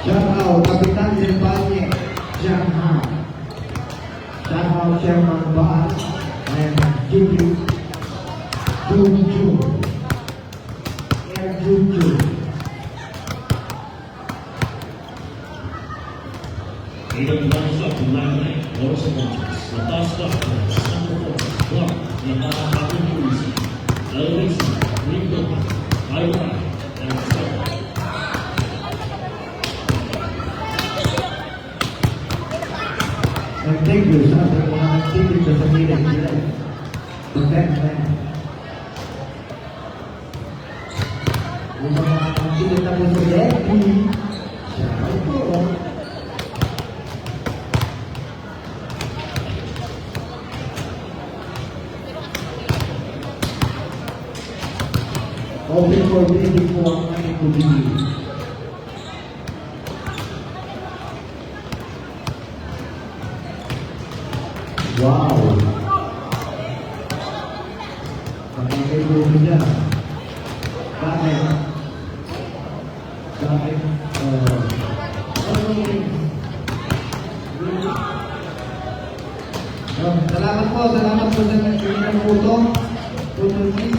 Shout Kapitan del Valle, Jiang Han. Shout Chairman Bas and Juju. Juju. Ilang langsap menangani boros kontras. Lepas waktu satu blok yang akan diisi. Elvis, Rindo, Aira, dan Sarah. And thank you sa ating mga nagtitig sa sabihin nila. Protect. Yung mga nagtitig na po sa Leti, siya po. Open for bidding po ang aking kubili. Wow! Pakingay po niya. Bakit? Salamat po sa nagsimulan ng puto. Puto niya.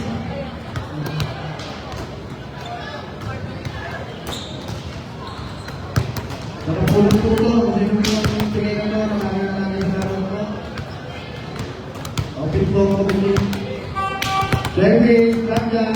Sa puto, kung sino po yung tingin ko, maraming salamat po. Open po ako din. Service, Ramjan.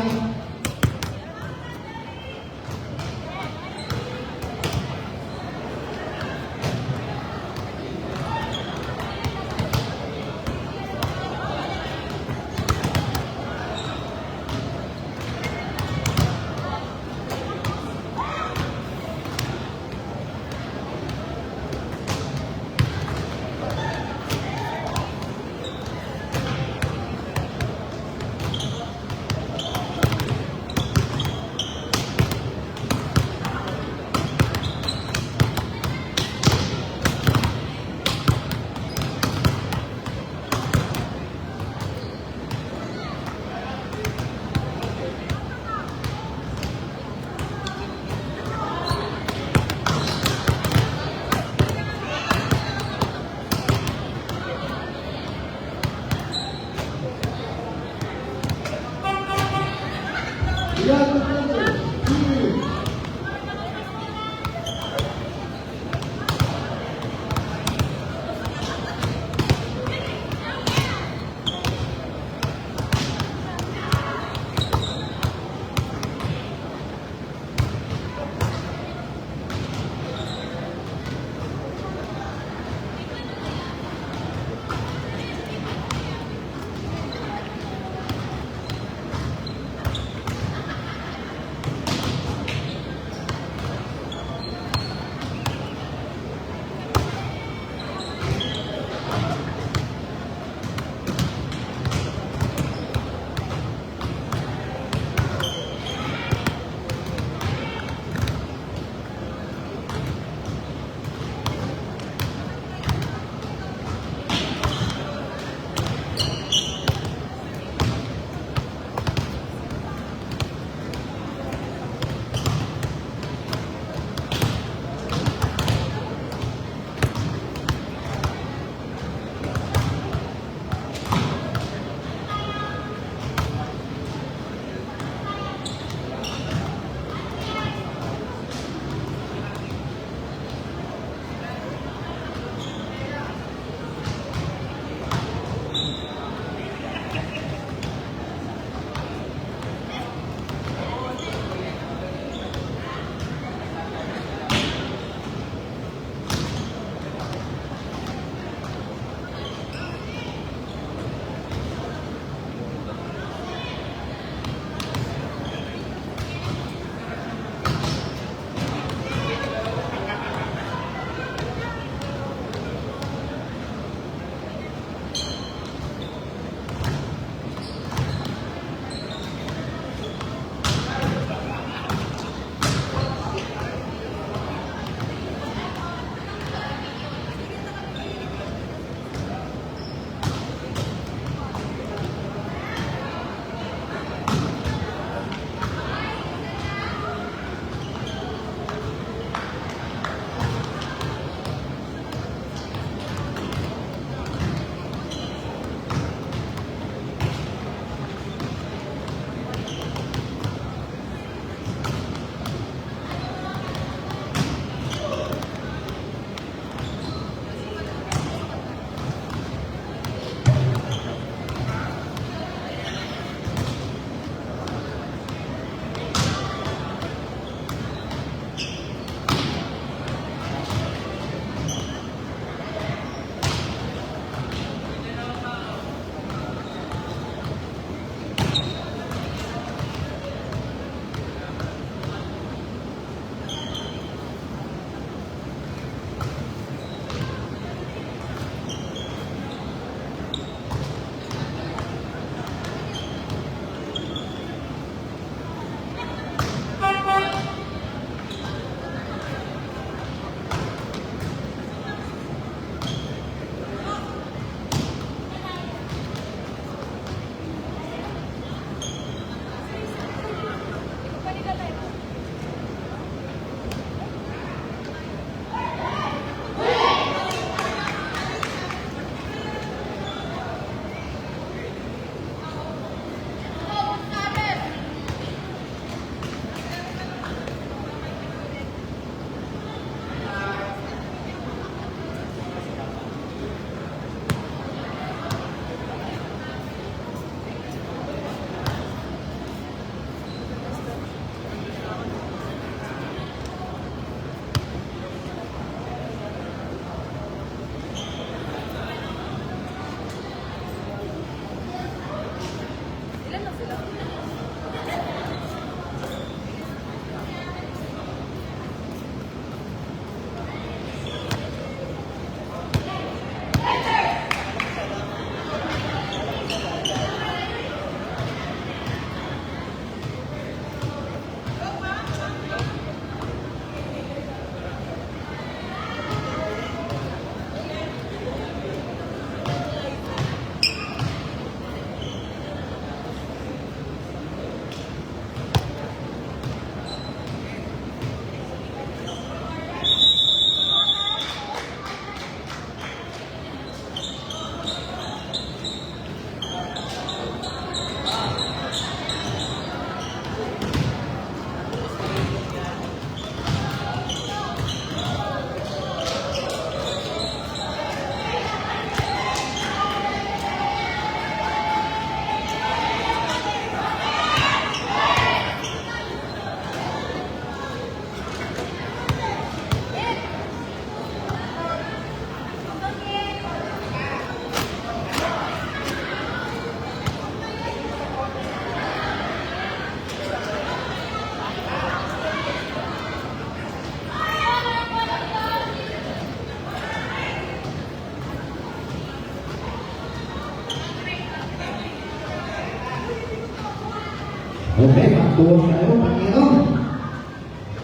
Okay, magtuwag tayo, Panginoon.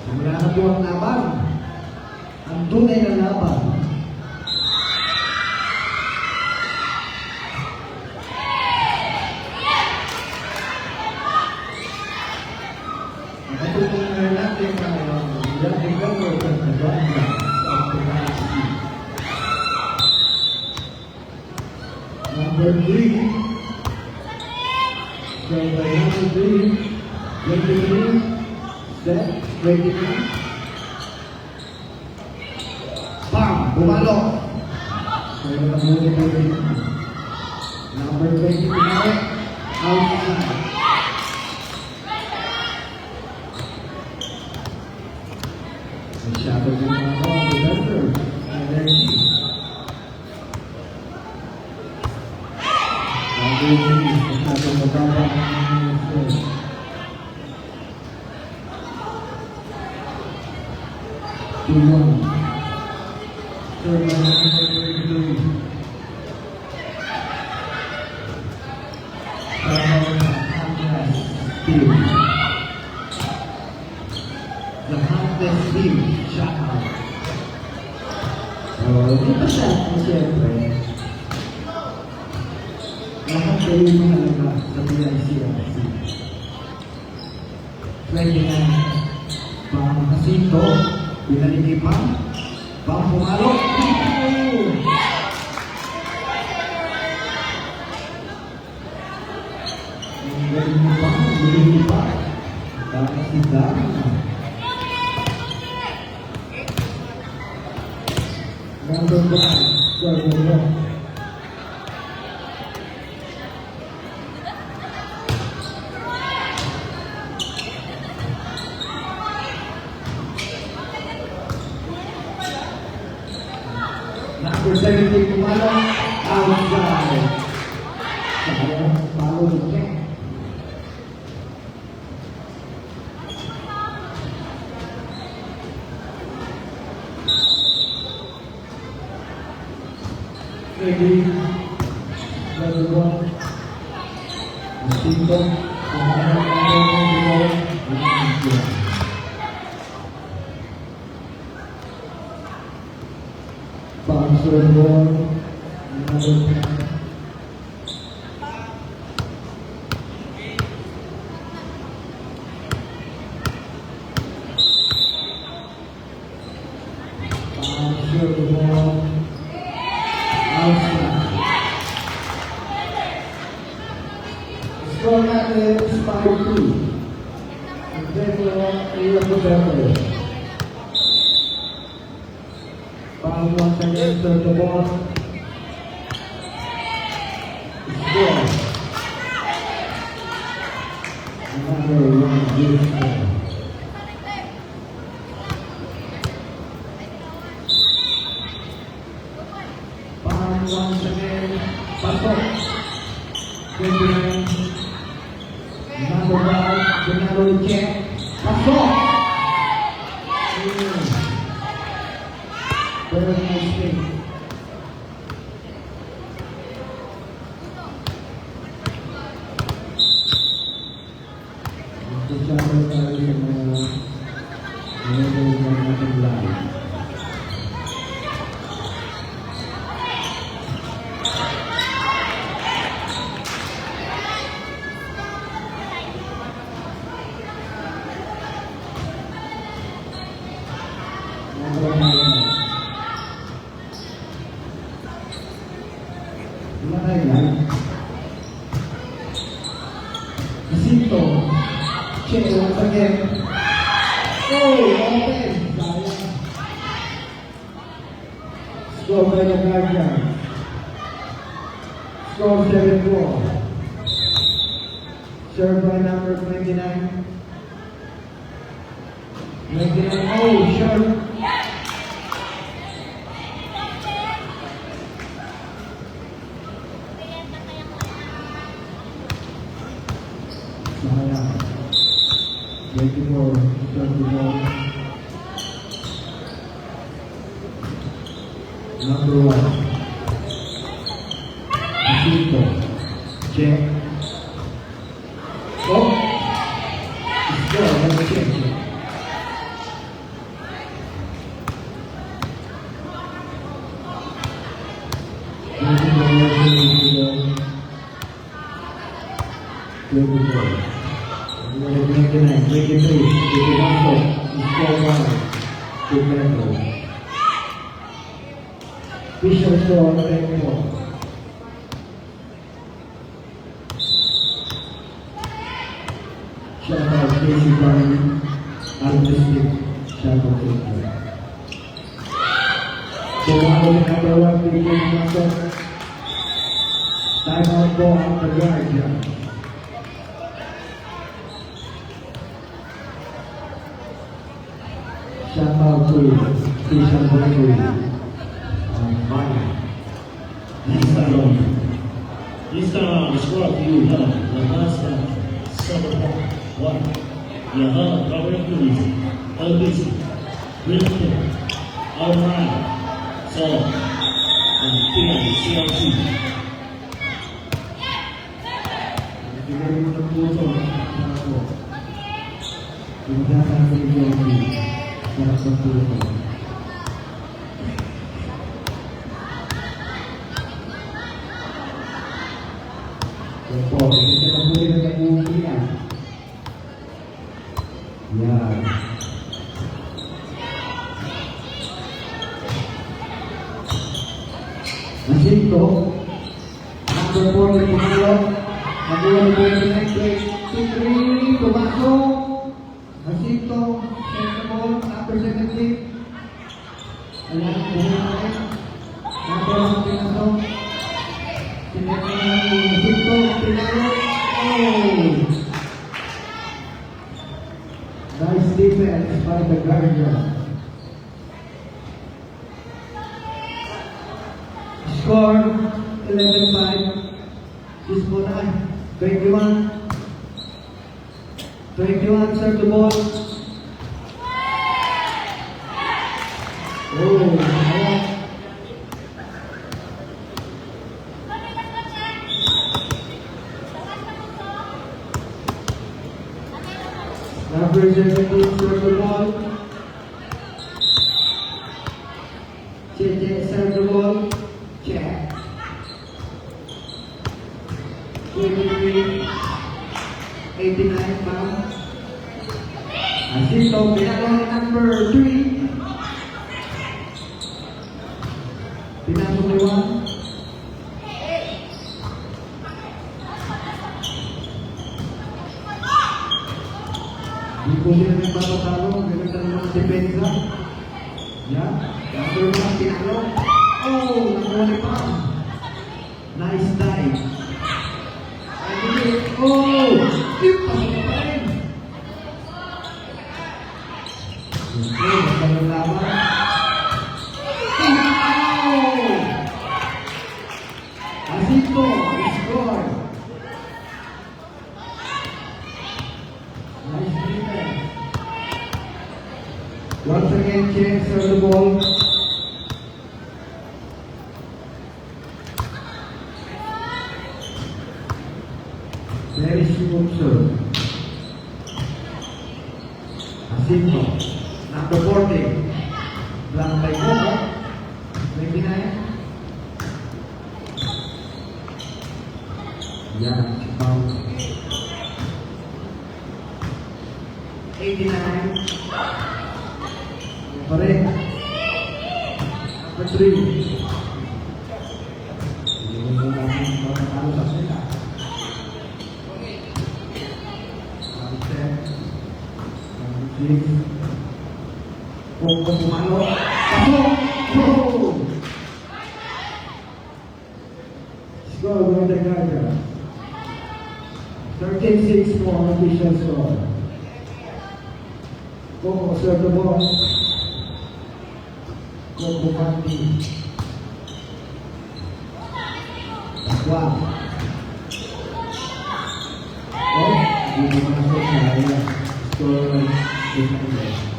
Simula na po ang laban. Ang tunay na laban. Nakatutunan natin ang dating gawin at nagwanda sa pagkakasi. Number 3. So, by number 3, 23, set, 23. Bam! Bumalo! So, nakamuli po rin. Number 23, outside. Masyado din ako ang defender. Energy. Masyado maganda ang defender. Tulong. Third one, number 32. The Huntless Team, shout out. So, di pa siya, siyempre, lahat kayo mahalaga sa PICRC. Pwede na, Bang Jacinto, pinaligipan, Bang Pumalo, pinaligipan, tapos si Dami. Number 1, Gordon. Number 17, Kumalo, outside. Sayang, follow the check. Ready, number 1, Jacinto, Bouncer ball, number 10. Bouncer ball. Score natin is 5-2. And then ilang po better. Foul once again, serve the ball. Score. Number 1, beautiful. Foul once again, pasok. 29. Number 5, Gennaro check. Pasok! Very nice thing. Magsasama tayo sa mga natin live. Jacinto, check once again. Oh, open! Sayang. Score by the Guardians. Score 7-4. Served by number 29. 29, oh, short. Sayang. 24, 24. Number 1. Jacinto. Check. Oh! Gumero. Official score 10-4. Shout out Casey Barney, Artistic, shout out to you. Bumalo ni number 1, bigyan ng masok. Time out po ang Guardian. Shout out to Christian Boykoy. Maya. This time, the score for you have Labasa, Sabah, 1. Yaha, Robert Cruz, LBC, Brilliant, Alright, so, and Tian, CLC. Bigay mo ng puso ako. Pinagdasal ko yung Joby. Sarap ng puso. Yan po, kasi na po rin ang nag-uulian. Yan. Masinto. Number 4 na Pumalo. Nabuha na po yung next break. 2-3. Pumasok. Masinto. Second ball. Number 17. Ayan. Buhay. Number 1 pinasok. Sinetang Masinto. Pinalo. Oh! Nice defense by the Guardian. Score 11-5. This one, 21. 21, serve the ball. Oh, ayan. Number 17, serve the ball. JJ, serve the ball. Check. 23, 89 pounds. Asito, pinalo ni number 3. Pinasok ni 1. Di po sila nagpapatalo, ganun na naman depensa. Yan, number 1, pinalo. Oh, nakuha ni Pam. Nice dive. Oh! Tip! Pasok na pa rin! Okay, magandang laban. Oh! Asito, score! Nice defense. Once again, check, serve the ball. Very smooth serve. Asito, number 40. Blank by Coco. 29. Yan, foul. 89. Yan pa rin. Number 3. Hindi mo natin makakalo sa sila. Kung pumalo, pasok! Oh! Score by the Guardian. 13-6 for official score. Coco serve the ball. Coco Pandi. Pascual. Oh, hindi mo masok sa area. Score defender.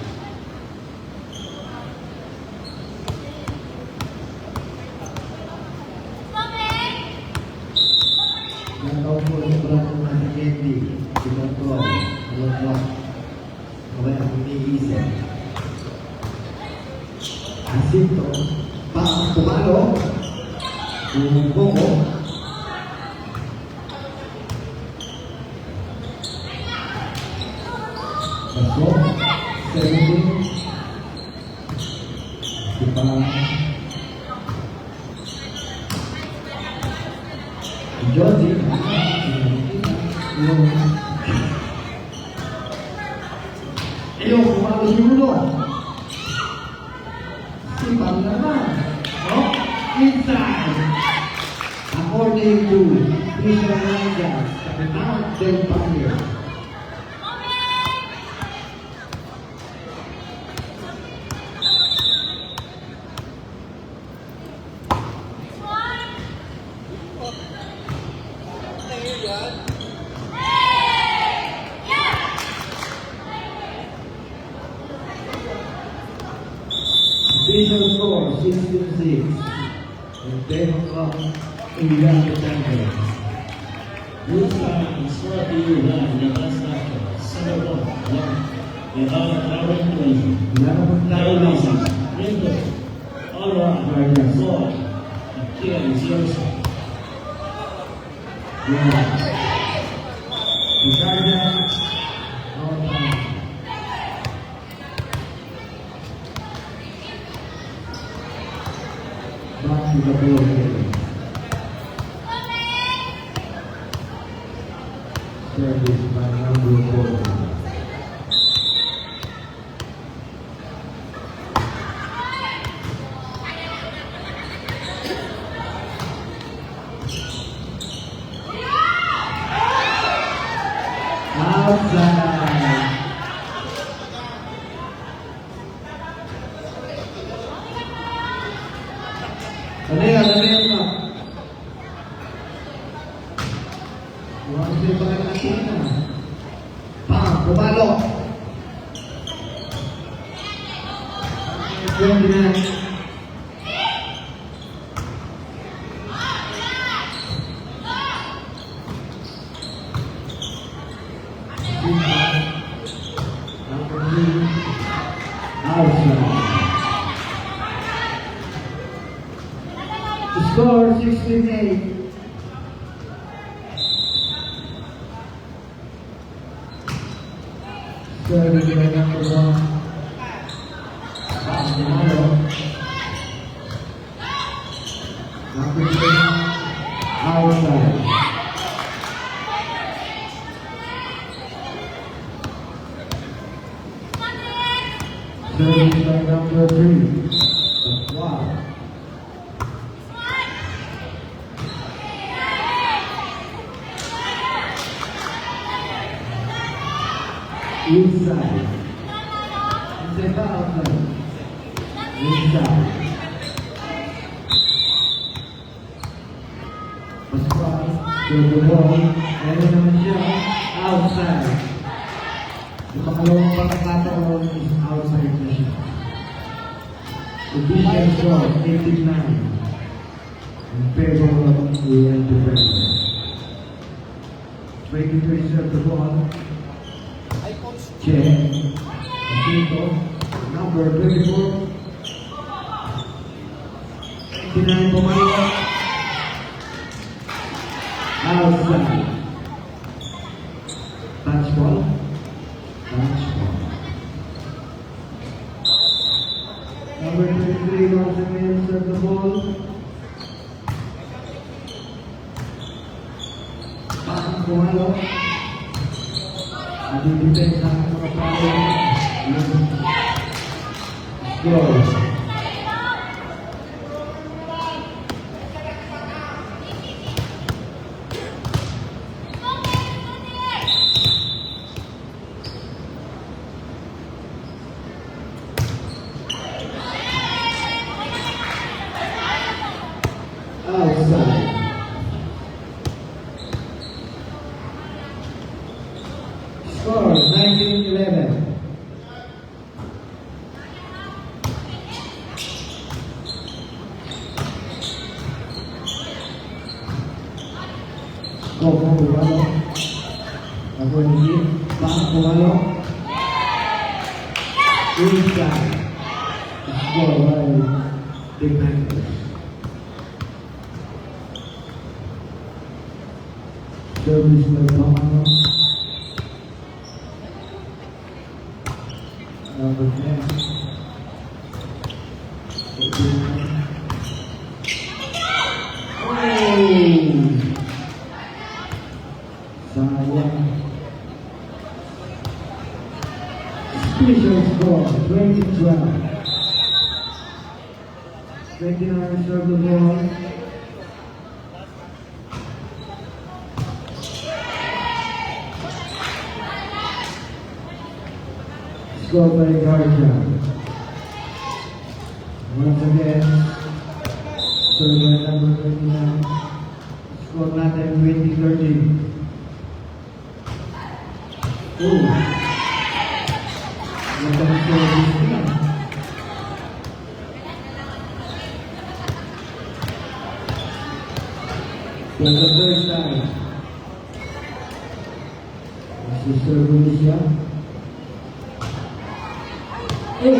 Nataon po sa brato na si Candy. Si Control. Alot-lot. Kaway ang iniisip. Asito. Pumalo. Coco. Pasok. 17. Josie. Ayun, kumalo siguro. Sipag naman. No? Inside. According to Fisher Rangers, Kapitan Del Pangyo. Official score 16-6. And 10 o'clock in the Champions. This time, score to you now, Labas Nacho, center point, 1. Yahal Aaron Crazy. Now Macy, Ringo, Alright, Lord, again is yours. The Guardians, all time. Back to the ball game. Service by number 4. Outside. Dalihan ka. Huwag siya pa natin na. Bang, pumalo. 29. Score 16-8. Serving by number 1. Panalo. Number 3. Outside. Serving by number 3. Wow. Inside. Inside ba outside? Inside. Pascual. To the ball. Meron naman siya. Outside. Yung pangalawang pagkakataon is outside na siya. Official score 89. In favor of the defender. 23 serve the ball. Check. Dito. Number 24. 29 pumalo. Outside. Touch ball. Touch ball. Number 23 once again serve the ball. Pasang pumalo. At yung defense ng mga palo. Score. Outside. Score 19-11. Go, pumalo. Ako hindi. Bang pumalo. Inside. Score by defenders. Service by Pamano. Number 10. score 20-12. 29 serve the ball. Score by Garcia. Once again, serve by number 29. Score natin 20-13. Oh, magandang service nila. For the first time, si service siya. Oh!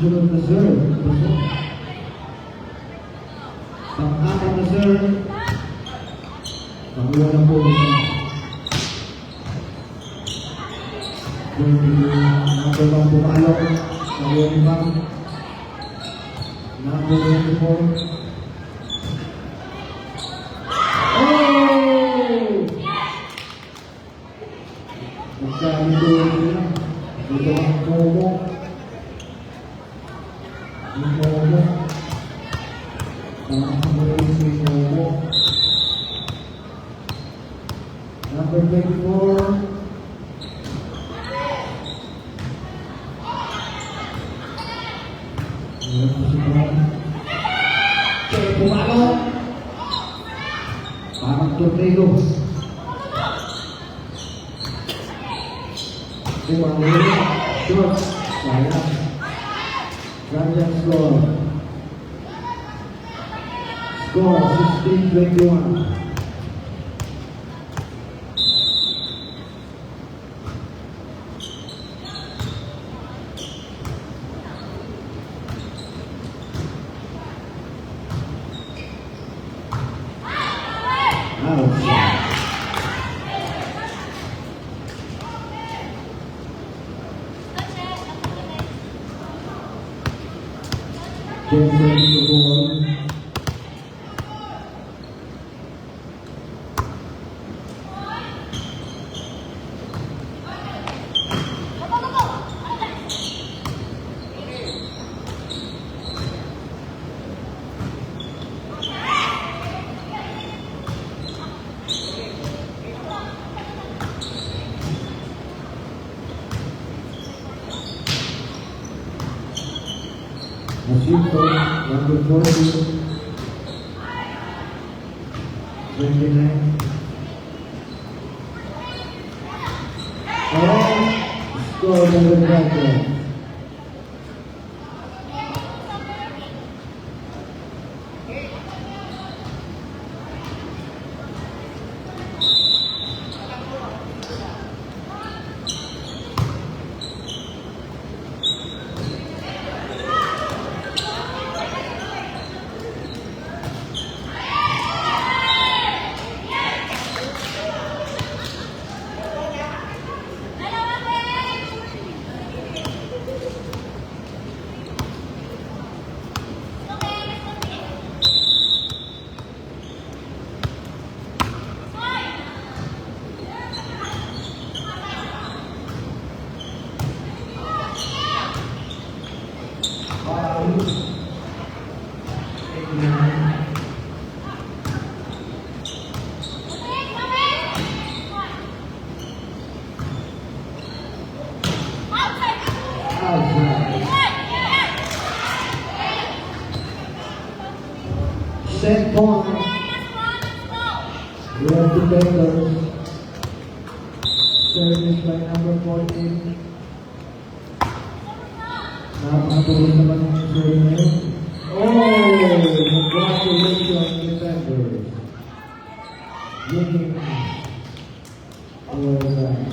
Sunod na serve. Pang-apat na serve. Pang-iwan na po ito. Number 1 pumalok. Pang-iwan ni Bang. Number 24. Oh! Magkami doon sila. Ito ang Momo. Momo. Momo. Number 24. Pumalok. Parang tornado. Pumalok. Short. Sayang. Ganda score. Score 16-21. Jensen the ball. Machito, number 40, 29. Score number 5. Set point. We have defenders. Service by number 14. Napakatuloy naman ang serve na yun. Congratulations, defenders. Looking for set.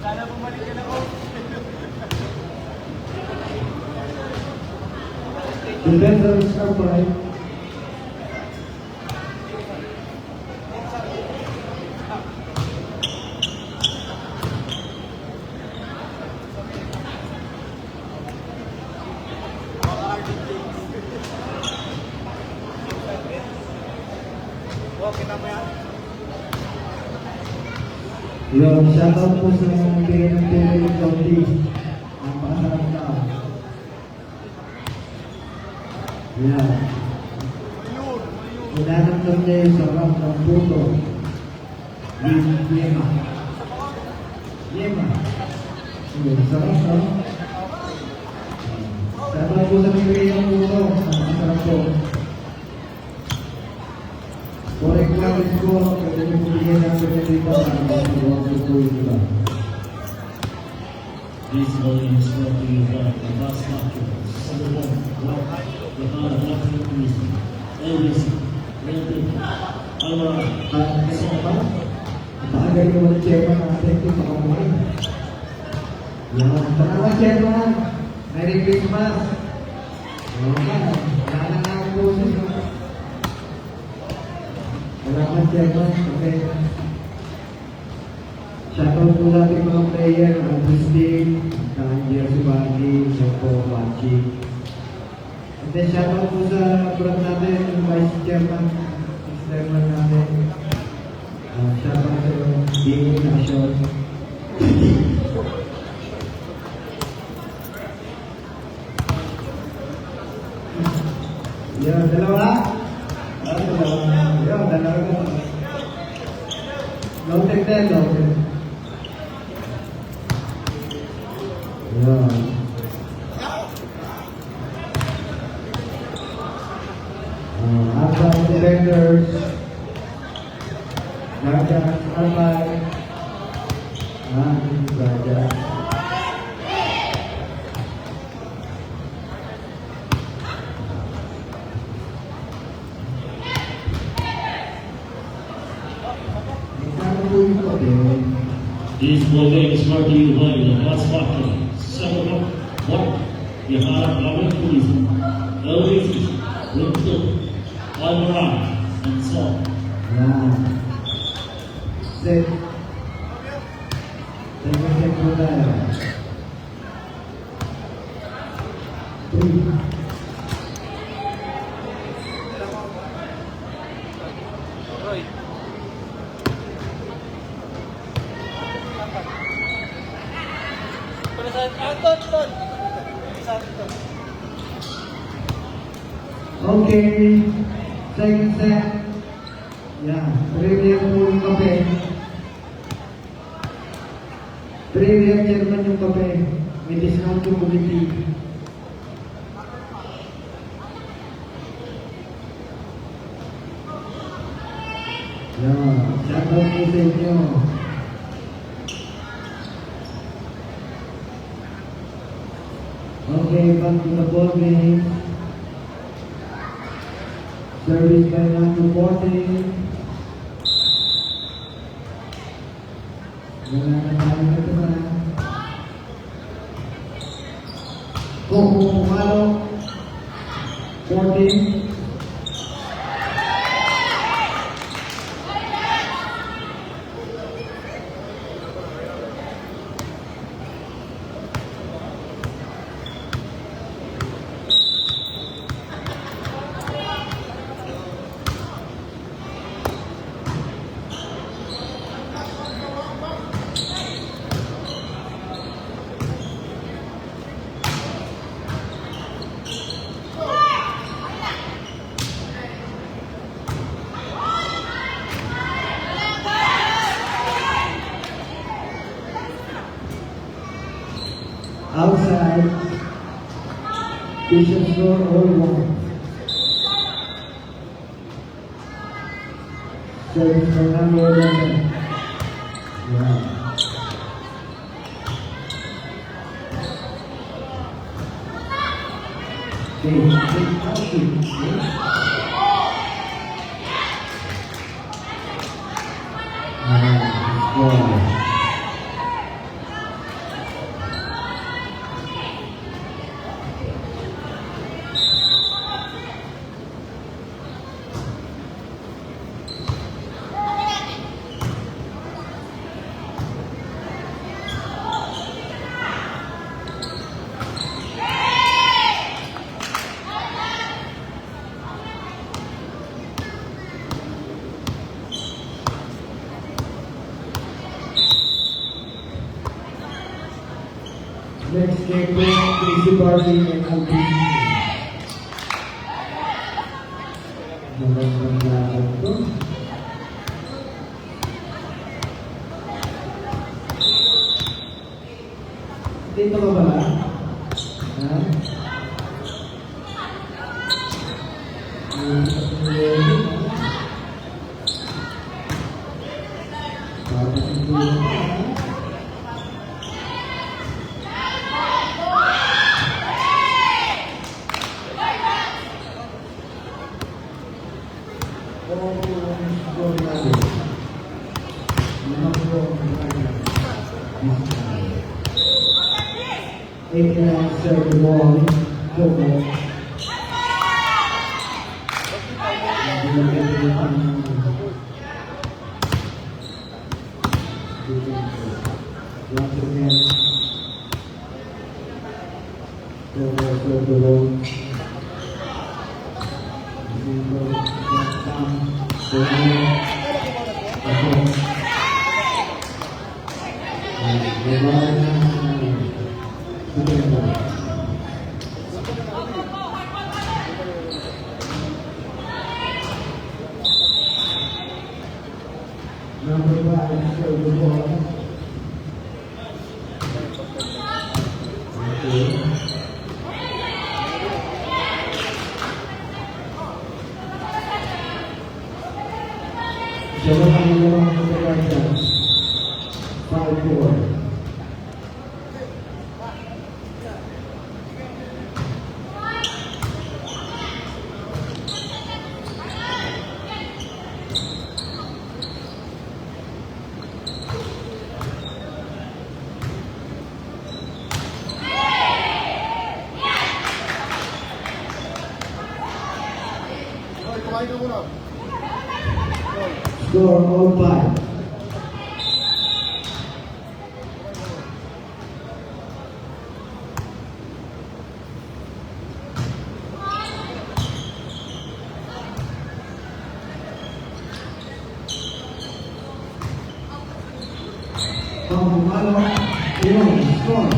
Sana bumalik ka na, coach. Defenders upright. Oh, kita mo yan? Yung shoutout po sa mga bigay ng Pinoy County. Ang pakasarap na. Yan. Inanamdam niya yung sarap ng puto. Yema. Yema. Yung sarap, no? Shoutout po sa mga bigay ng puto. Ang pakasarap po. Correct lang rin ko, kasi yung bigay ng dito para magawa ko po yung iba. This volume is brought to you by the Bus Doctors, Summer Walk, the Hana Doctor Tourism, LBC, Rented, Alvarado, Kasi pa, napakagay ko ng chairman natin ito pakamuhin. Yan, salamat chairman. Merry Christmas. Okay, wala na nga ang boses. Salamat chairman. Okay. Shoutout po sa ating mga player, ang Christine, ang Jersey Bandi, Soko, Bachi. And then shoutout po sa brand natin, yung Vice Chairman, ex-chairman natin. Shoutout sa Dini Nation. Yan, dalawa. Yan, dalawa. Low-tech din, low-tech. Yan. Outbound defenders. Raja, Almay. Raja. This program is brought to you by the Bus Doctor, Summer Walk, the Hana Doctor Tourism, LBC, Rented, Alvarado, and so on. Yan. Set. Set po tayo. 3. Roy. Para sa Ton. Sa Ton. Okay. Second set. Yan. Premier po yung kape. Premier chairman yung kape. May discount yung committee. Yan. Shoutout po sa inyo. Okay, back to the ball game. Service by number 14. Wala na tayo na ito na. Pumalo. 14. Outside, Bishop's Road or 1. Service by number 11. Yeah. Okay. Checo, Casey Barley, and Alvin. Magandang laban to. Dito ka ba? Ha? Serve the ball, Coco. Once again, Coco serve the ball. Number 5, serve the ball. Okay. Siapa yang memang memperbaikkan 5-4. Score all 5. Pamalo, score.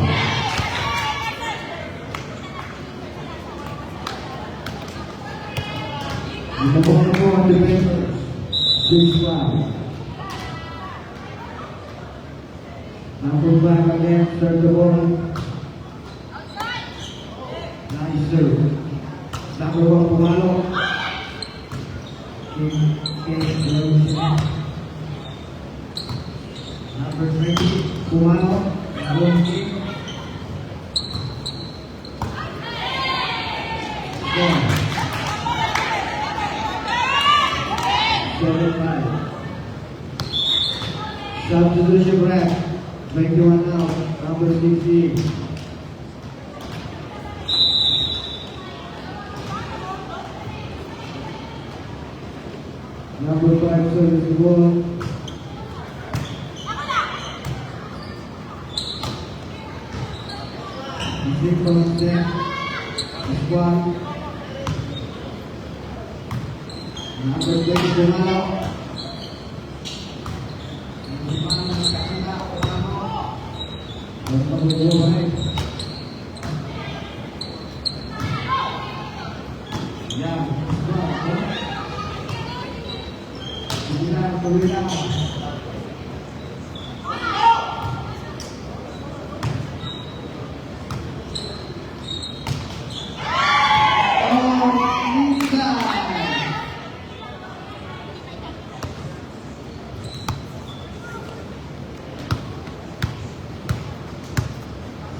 Number 4 defenders, 6-5. Number 5 again, serve the ball. Nice serve. Number 1, Pamalo. Number 3, Pamalo. Score. 7-5. Substitution break. 21 now. Number 16. Number 5 serves the ball. He's from the set. He's one. Number 20, Pumalo.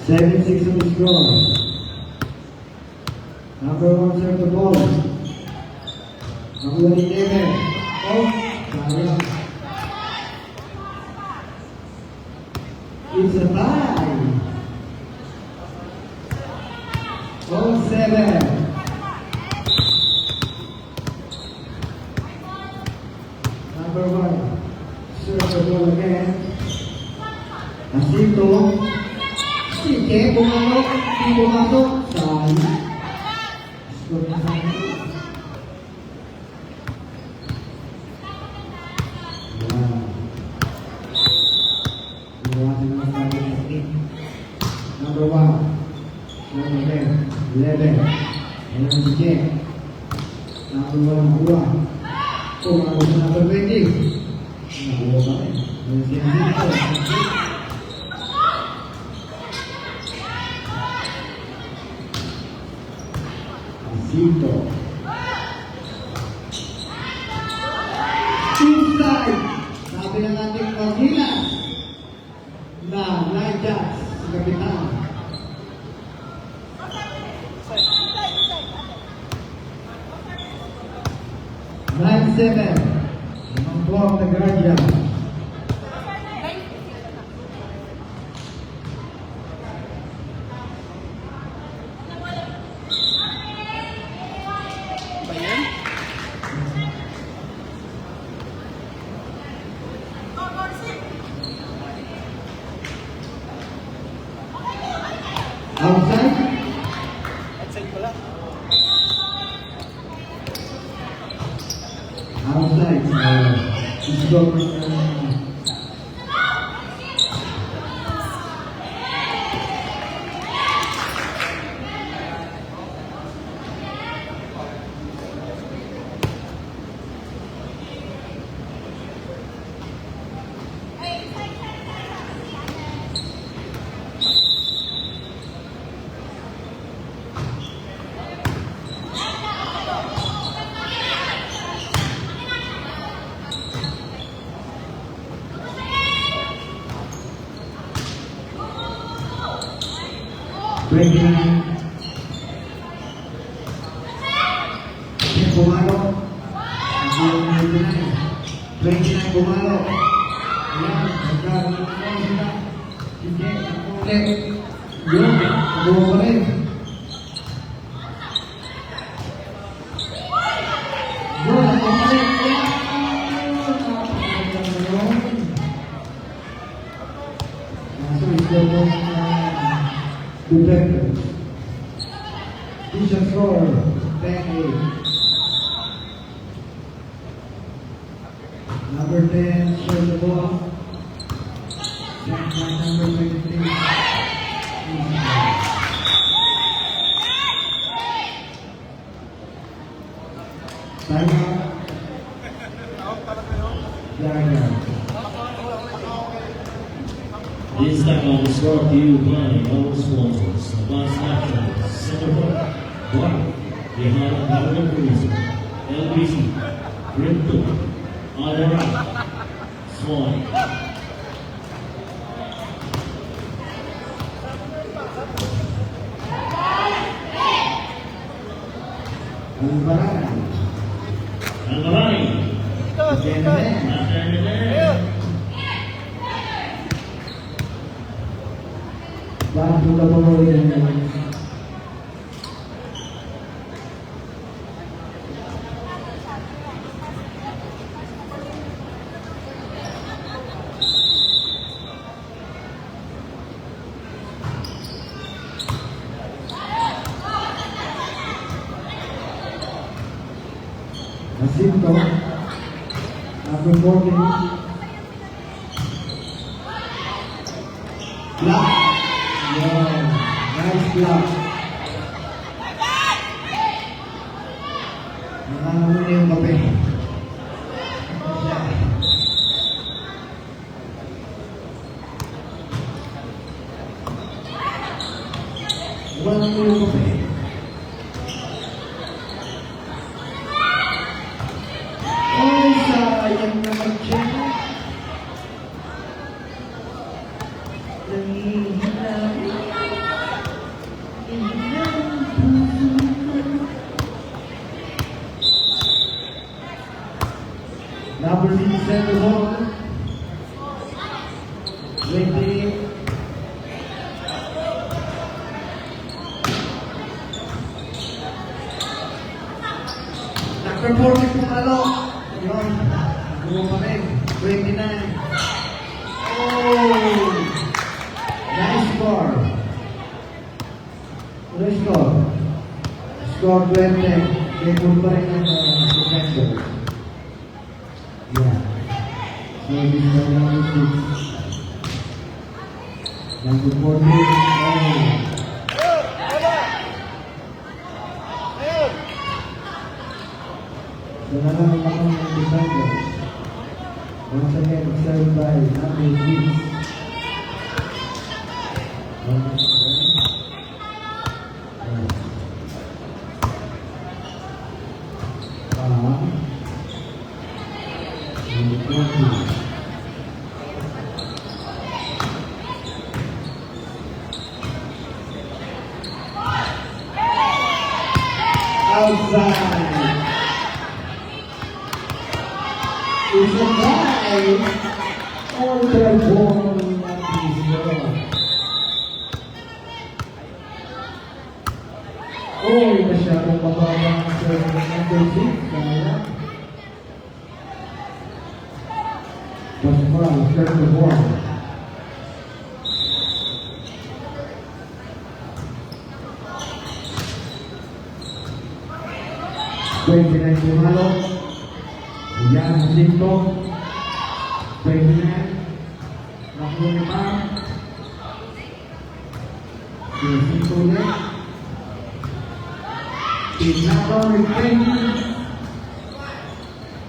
Seven, 6 on the score. Number 1 serve the ball. Number 1 11. Oh, sayang. It's a tie. Oh, 7. Number 1 serve the ball again. Asito. Sige, pumasok, hindi pumasok. Sayang. Score na sayang. Wow. Iwasan naman natin ang team. Number 1. 11. Ayan si Jack. Number 1 nakuha. Umabot sa number 20. Nakuha pa rin. Ayan si Andito. Andito. Inside! Sabi ng ating Margilas na Najas, si Kapitan. 9-7. Limang buwang na Guardian. Ba yan? Outside? Outside pala. Outside. It's going Breaking. Pumalo. 29 pumalo. Ayan, nagkaroon sila. Sige, ulit. Yun, nabuha pa rin. Yun, nabuha pa rin. Kaso, isla mo Duterte. Teacher score, 10-8. Number 10, short the ball. Number 23. Time out. Yeah. This time on the score to you by all sponsors. Advanced National, Center Point, Block, behind Government Cruiser, LBC, Brinto, Adara, Swan. Alvarado. Alvarado, Dito, dito. after the Ayun. Back to the ball again. Jacinto, number 14. Block. Yeah, nice block. Nangangamuna yung kape. Wala mo yung kape. Ay, sayang naman siya. Number 6 center ball. 20. Number 40 pumalo. Yun. Nakuha pa rin. 29. Oh! Nice score. Ano yung score? Score 20. Kaya pa rin ang defender. Yeah. So this is number 6. Number 40. Oh. Dalalang lamang ng defenders. Once again, served by Nami Gibbs. Outside. It's a tie. On the ball. Oh, masyadong mababa ang serve ng number 6. Kaya. Pasmal, serve the ball. Pwede na yung malo. Yan, Lito. Pwede na. Nakuha pa. Lito ulit. Tinako, retain.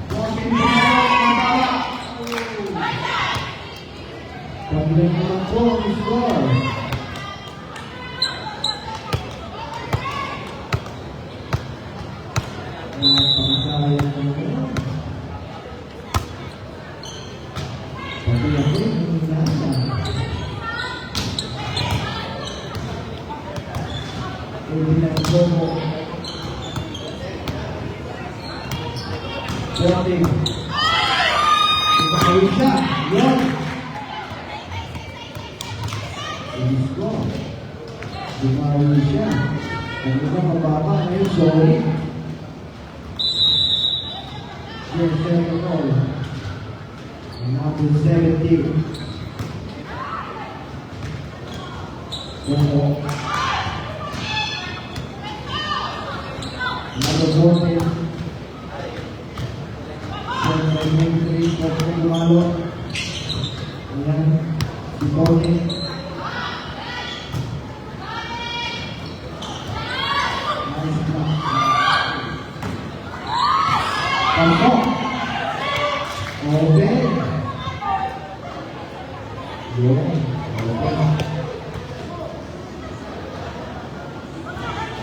Walking down, mababa. Pag-leg naman po, score. Pangkayang ko naman. Pati ako, hindi nasa. Hindi na ito mo. Sorting. Ipakawin siya. Yan. Inis ko. Dumawin siya. Kung ito mababa ngayon, sorry. Yes, second goal. Number 70. Number 14. Ayan, si Tony. Nice block. Pasok. Okay. Yun. Okay.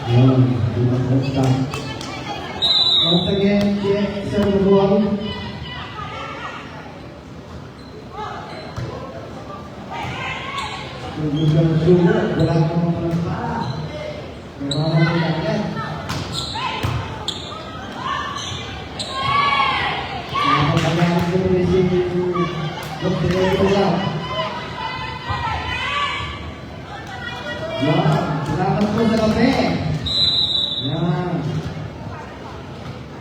Yun. Once again, check, serve the ball. Kung gusto ng sugar, wala ka mga palang para. Pero ako mo lang yan. Nakapagalaman ko rin si Dr. Eko lang. Yan. Salamat po sa kape. Yan.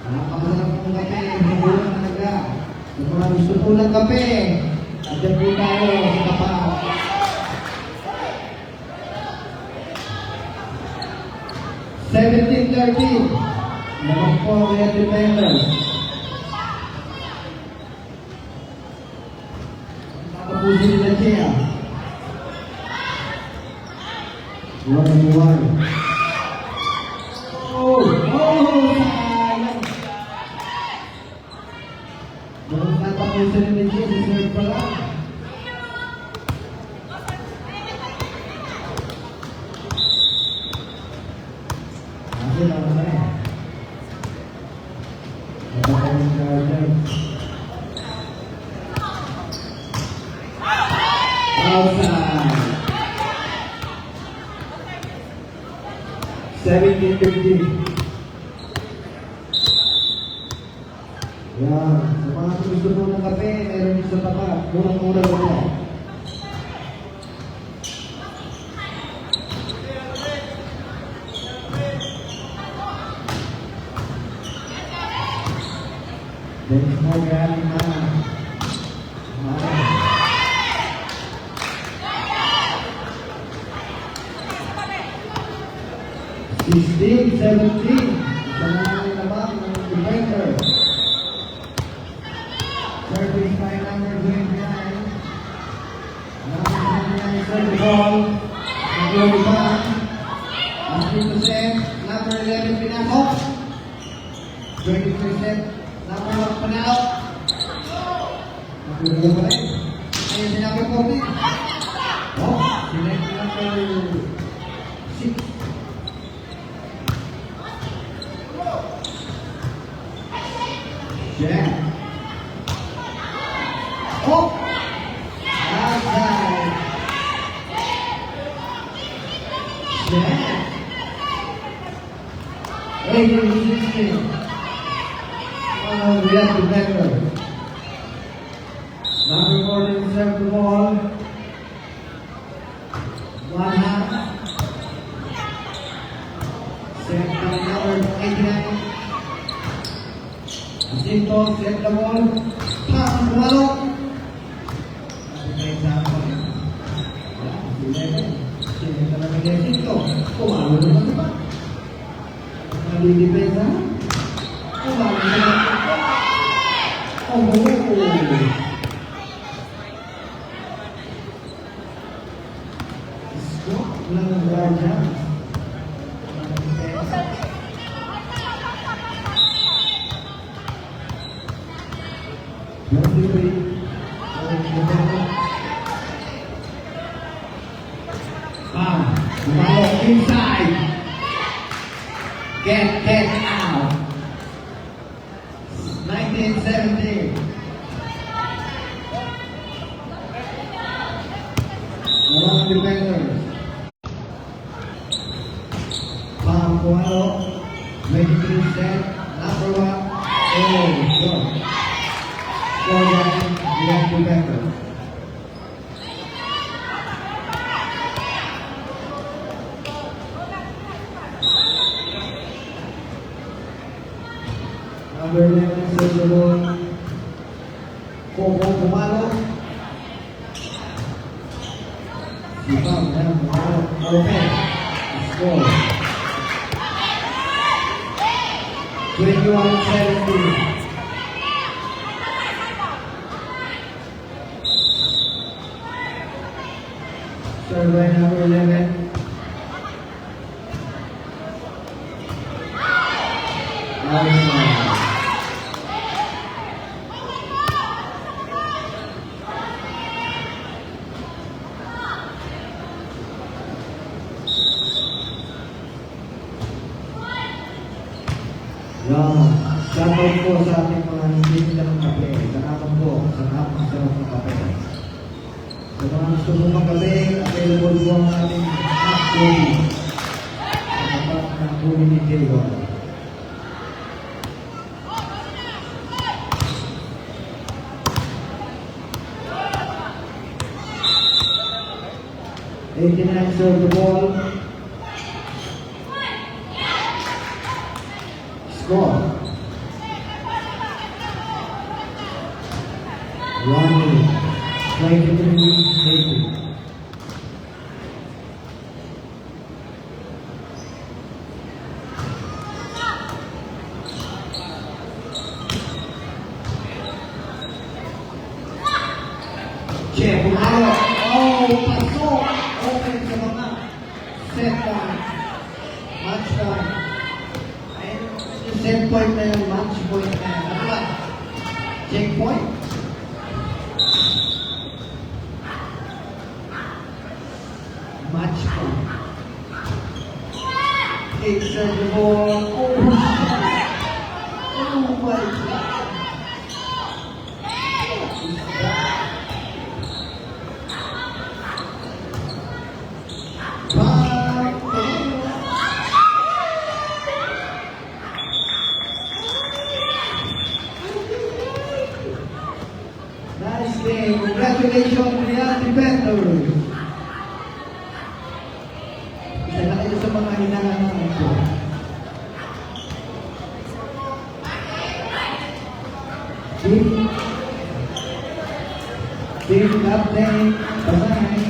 Napakasarap pong kape. Mabulang talaga. Kung mga gusto po ng kape, andyan po tayo sa tapat. 17-13. Naman po ang mga defenders. Nakapusin nila siya. 1-1. Oh! Sayang! Nung natapusin nila siya, deserve pa lang. Outside. 17-15. Yan. Sa mga gusto mo ng kape, meron yung sa tapat. Murang-mura mo. Then mo galing na. 16-17. Isa na lang yung labang ng defender. Service by number 29. Number 29 serve the ball. Nag-low back. Asking to set. Number 11 pinasok. 20% Number 1 panalo. Nakuha pa rin. Ayun sinabi ko din. Oh, sinect number 6. Jack. Oh! Outside. Jack. Hey, you're resisting. Oh, we have to better. Number 14 serve the ball. One half. Set by number 89. Jacinto set the ball. Pass to Malo. Sino talaga ni Jacinto? Kumalo naman diba? Nalilipesa. Kumalo naman. Stop lang ang guardia. Inside. Get out. 1970. One defenders. Pampuano. 23 set. Number 1. Oh, good. Score one. One defender. Number 11 serve the ball. Coco Pumalo. Sipang dan Pumalo. Open. Score. 21-17. Serve by number 11. Shoutout po sa ating mga hindi ng kape. Salamat po sa napakasarap ng kape. Sa mga gusto mong magkape, available po ang ating hot coffee. Sa tapat ng community table. Serve the ball. Score. 23-18. Che Pumalo. Oh, pasok. Open sa mga. Set point. Match point. Ayun, yung set point na yung match point na yun. Ano ba? Check point. Match point. Takes the ball. Oh, oh my God. Nice game. Congratulations, Real Defenders. Isa na kayo sa mga hinahanap ito. Team Captain Pasay.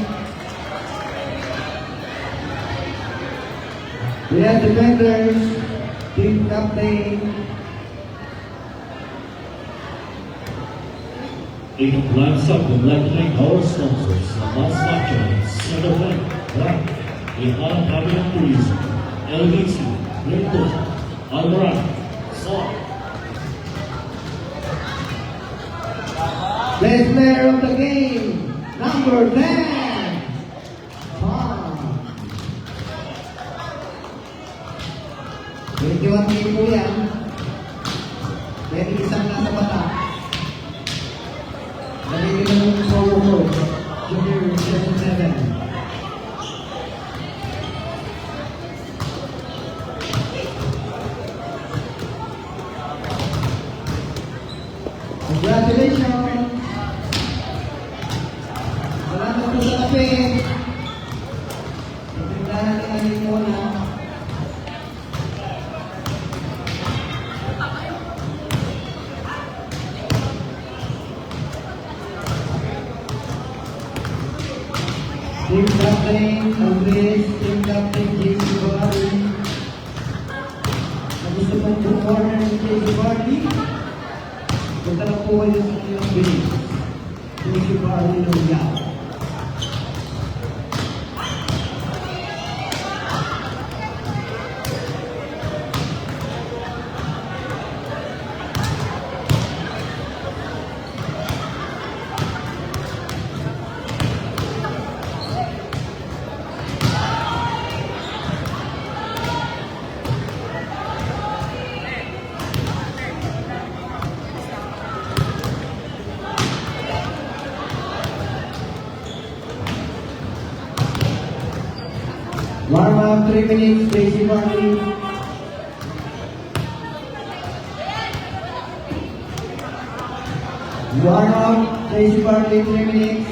Real Defenders. Team Captain. In glance up the left-hand our sponsors, Mas Matchers, Center Point, Right, Ihan Habitat Tourism, LBC, Rinto, Alvarado, Saw. Best player of the game, number 10. Wow. 21 game po yan. Pwede isang nasa bata. Nalili ka ng solo ko. Junior 7. Congratulations! Salamat po sa kape. Natindahan ni Aling muna. Team Captain Andres, Team Captain JC Barry. Gusto pong corner ni JC Barry. Punta na po kayo sa kanilang bilis. JC Barry ng Yao. Warm up 3 minutes, JC Barry. Warm up, JC Barry, 3 minutes.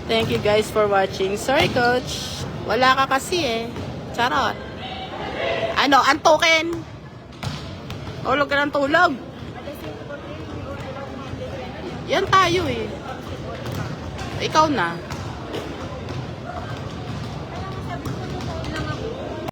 Thank you guys for watching. Sorry coach, wala ka kasi eh. Charot. Ano, antukin? Tulog ka ng tulog. Yan tayo eh. Ikaw na.